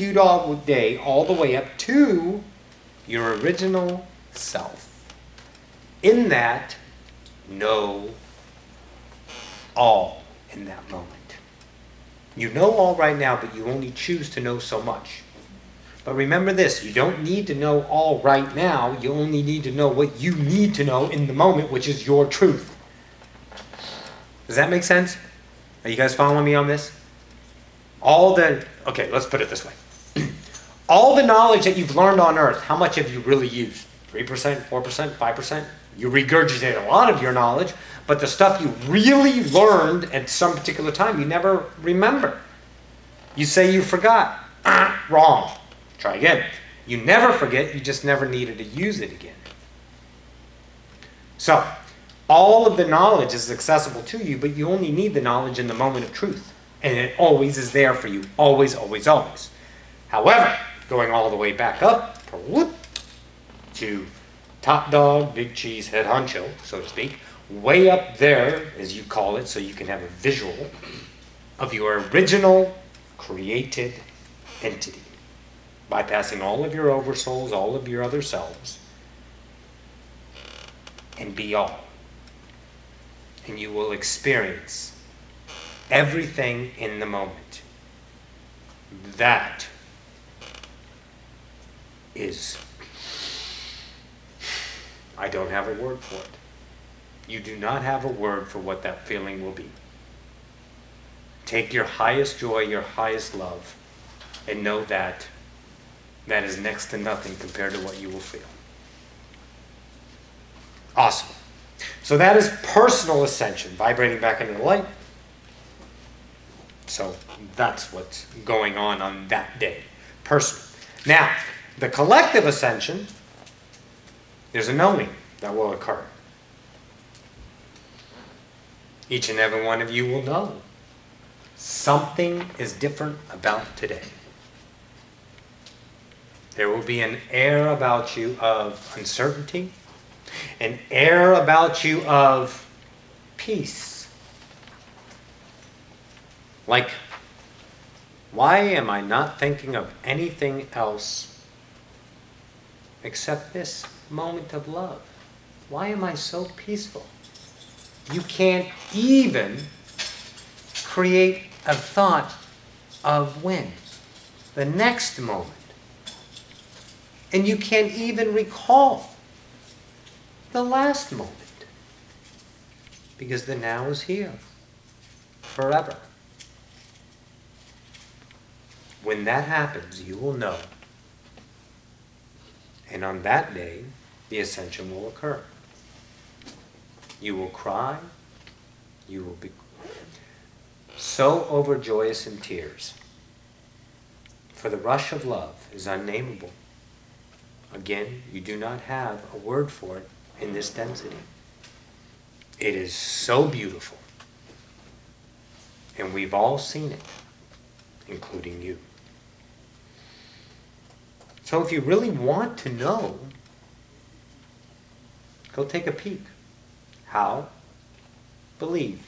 do all day, all the way up to your original self. In that, know all in that moment. You know all right now, but you only choose to know so much. But remember this, you don't need to know all right now, you only need to know what you need to know in the moment, which is your truth. Does that make sense? Are you guys following me on this? Okay, let's put it this way. All the knowledge that you've learned on earth, how much have you really used? 3%, 4%, 5%? You regurgitate a lot of your knowledge, but the stuff you really learned at some particular time, you never remember. You say you forgot. Wrong. Try again. You never forget, you just never needed to use it again. So, all of the knowledge is accessible to you, but you only need the knowledge in the moment of truth. And it always is there for you. Always, always, always. However, going all the way back up to top dog, big cheese, head honcho, so to speak, way up there, as you call it, so you can have a visual of your original created entity, bypassing all of your oversouls, all of your other selves, and be all. And you will experience everything in the moment. That is, I don't have a word for it. You do not have a word for what that feeling will be. Take your highest joy, your highest love, and know that that is next to nothing compared to what you will feel. Awesome. So that is personal ascension, vibrating back into the light. So that's what's going on that day. Personal. Now, the collective ascension, there's a knowing that will occur. Each and every one of you will know something is different about today. There will be an air about you of uncertainty, an air about you of peace. Like, why am I not thinking of anything else except this moment of love? Why am I so peaceful? You can't even create a thought of when? The next moment. And you can't even recall the last moment. Because the now is here. Forever. When that happens, you will know. And on that day, the ascension will occur. You will cry. You will be so overjoyous in tears. For the rush of love is unnameable. Again, you do not have a word for it in this density. It is so beautiful. And we've all seen it, including you. So if you really want to know, go take a peek. How? Believe.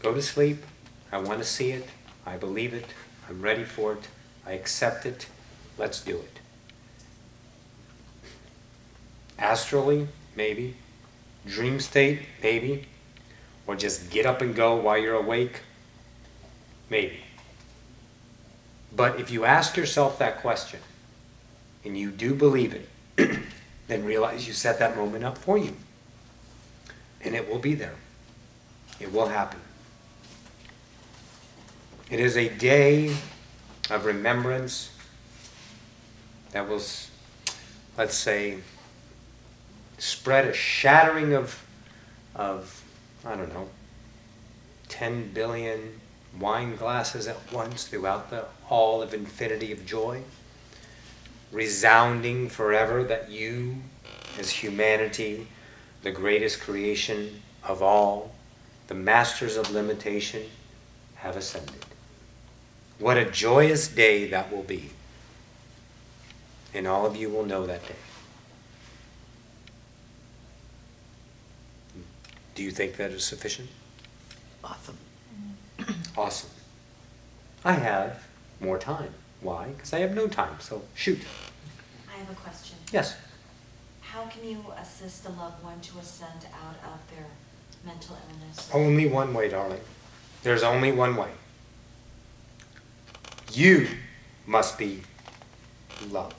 Go to sleep. I want to see it. I believe it. I'm ready for it. I accept it. Let's do it. Astrally, maybe. Dream state, maybe. Or just get up and go while you're awake, maybe. But if you ask yourself that question, and you do believe it, then realize you set that moment up for you. And it will be there. It will happen. It is a day of remembrance that will, let's say, spread a shattering of I don't know, 10 billion wine glasses at once throughout the hall of infinity of joy, resounding forever that you, as humanity, the greatest creation of all, the masters of limitation, have ascended. What a joyous day that will be. And all of you will know that day. Do you think that is sufficient? Awesome. Awesome. I have More time. Why? Because I have no time. So shoot. I have a question. Yes. How can you assist a loved one to ascend out of their mental illness? Only one way, darling. There's only one way. You must be love.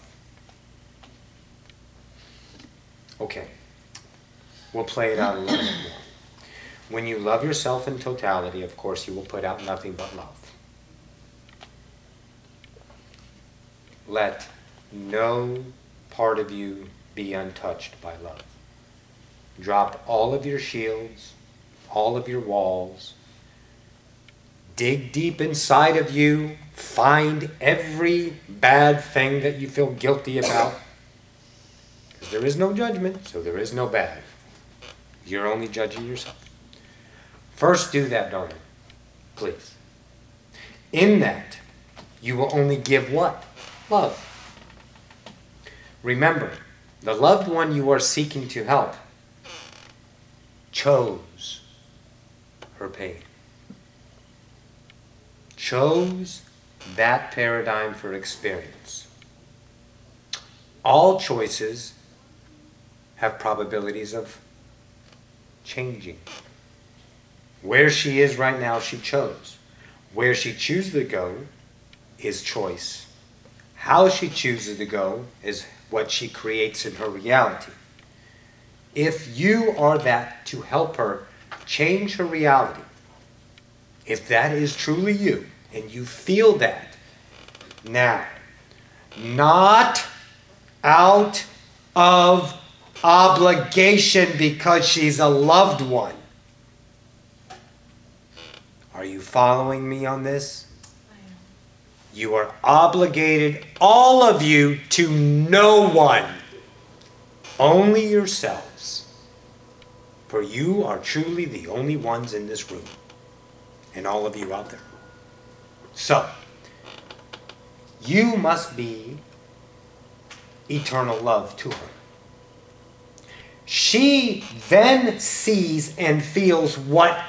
Okay. We'll play it out a little bit more. When you love yourself in totality, of course, you will put out nothing but love. Let no part of you be untouched by love. Drop all of your shields, all of your walls. Dig deep inside of you. Find every bad thing that you feel guilty about. Because there is no judgment, so there is no bad. You're only judging yourself. First do that, darling. Please. In that, you will only give what? Love. Remember, the loved one you are seeking to help chose her pain. Chose that paradigm for experience. All choices have probabilities of changing. Where she is right now, she chose. Where she chooses to go is choice. How she chooses to go is what she creates in her reality. If you are that to help her change her reality, if that is truly you, and you feel that, now, not out of obligation because she's a loved one. Are you following me on this? You are obligated, all of you, to no one, only yourselves. For you are truly the only ones in this room, and all of you out there. So, you must be eternal love to her. She then sees and feels what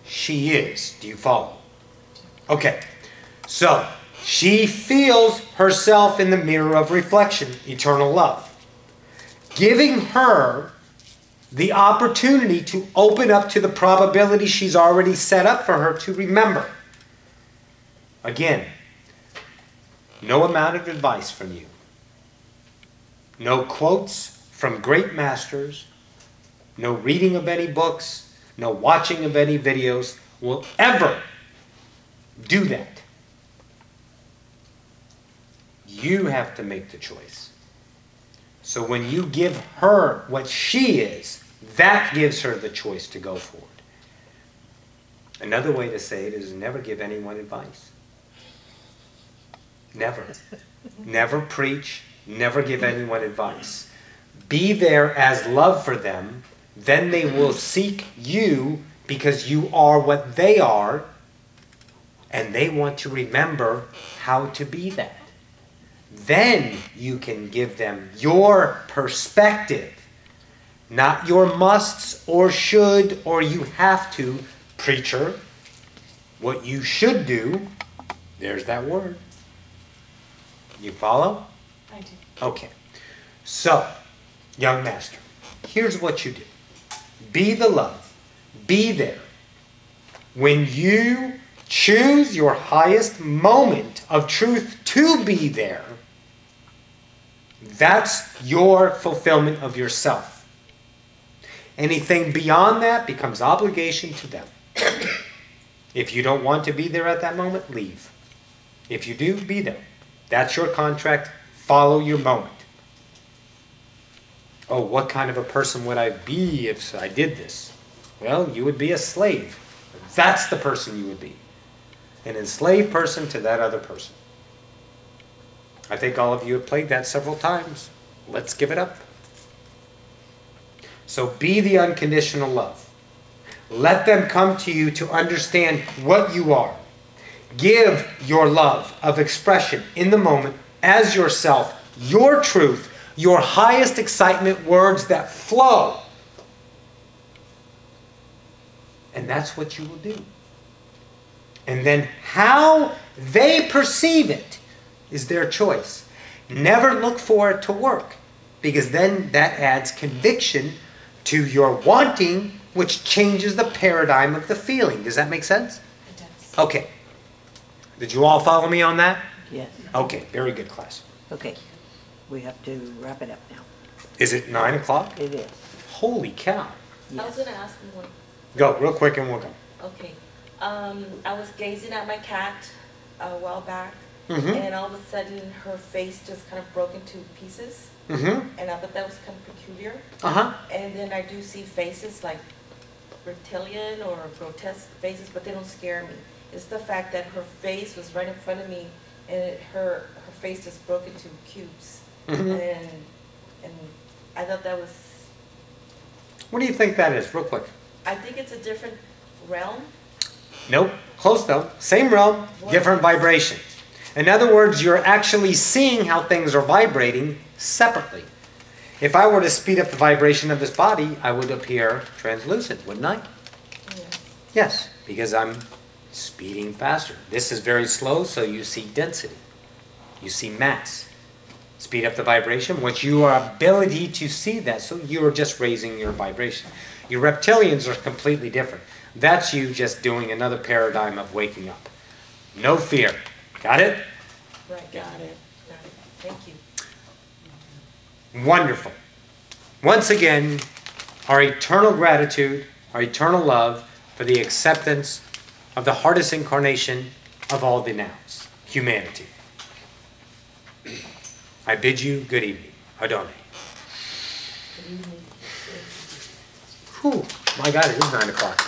she is. Do you follow? Okay. So, she feels herself in the mirror of reflection, eternal love. Giving her the opportunity to open up to the probability she's already set up for her to remember. Again, no amount of advice from you. No quotes from great masters. No reading of any books. No watching of any videos will ever do that. You have to make the choice. So when you give her what she is, that gives her the choice to go forward. Another way to say it is never give anyone advice. Never. Never preach. Never give anyone advice. Be there as love for them. Then they will seek you because you are what they are. And they want to remember how to be that. Then you can give them your perspective. Not your musts or should or you have to, preacher. What you should do, there's that word. You follow? I do. Okay. So, young master, here's what you do. Be the love. Be there. When you choose your highest moment of truth to be there, that's your fulfillment of yourself. Anything beyond that becomes obligation to them. If you don't want to be there at that moment, leave. If you do, be there. That's your contract. Follow your moment. Oh, what kind of a person would I be if I did this? Well, you would be a slave. That's the person you would be. An enslaved person to that other person. I think all of you have played that several times. Let's give it up. So be the unconditional love. Let them come to you to understand what you are. Give your love of expression in the moment as yourself, your truth, your highest excitement, words that flow. And that's what you will do. And then how They perceive it is their choice. Never look for it to work, because then that adds conviction to your wanting, which changes the paradigm of the feeling. Does that make sense? It does. Okay. Did you all follow me on that? Yes. Okay, very good, class. Okay. We have to wrap it up now. Is it 9 o'clock? It is. Holy cow. I was gonna ask you one. Go, real quick and we'll go. Okay. I was gazing at my cat a while back, Mm-hmm. and all of a sudden her face just kind of broke into pieces, Mm-hmm. and I thought that was kind of peculiar. Uh-huh. And then I do see faces like reptilian or grotesque faces, but they don't scare me. It's the fact that her face was right in front of me, and her face just broke into cubes, Mm-hmm. and I thought that was. What do you think that is, real quick? I think it's a different realm. Nope. Close though. Same realm, different vibration. In other words, you're actually seeing how things are vibrating separately. If I were to speed up the vibration of this body, I would appear translucent, wouldn't I? Yeah. Yes, because I'm speeding faster. This is very slow, so you see density. You see mass. Speed up the vibration, which your ability to see that, so you're just raising your vibration. Your reptilians are completely different. That's you just doing another paradigm of waking up. No fear. Got it? Right. Got it. Thank you. Wonderful. Once again, our eternal gratitude, our eternal love for the acceptance of the hardest incarnation of all the nows, humanity. I bid you good evening. Adonai. Good evening. Whew. My God, it is 9 o'clock.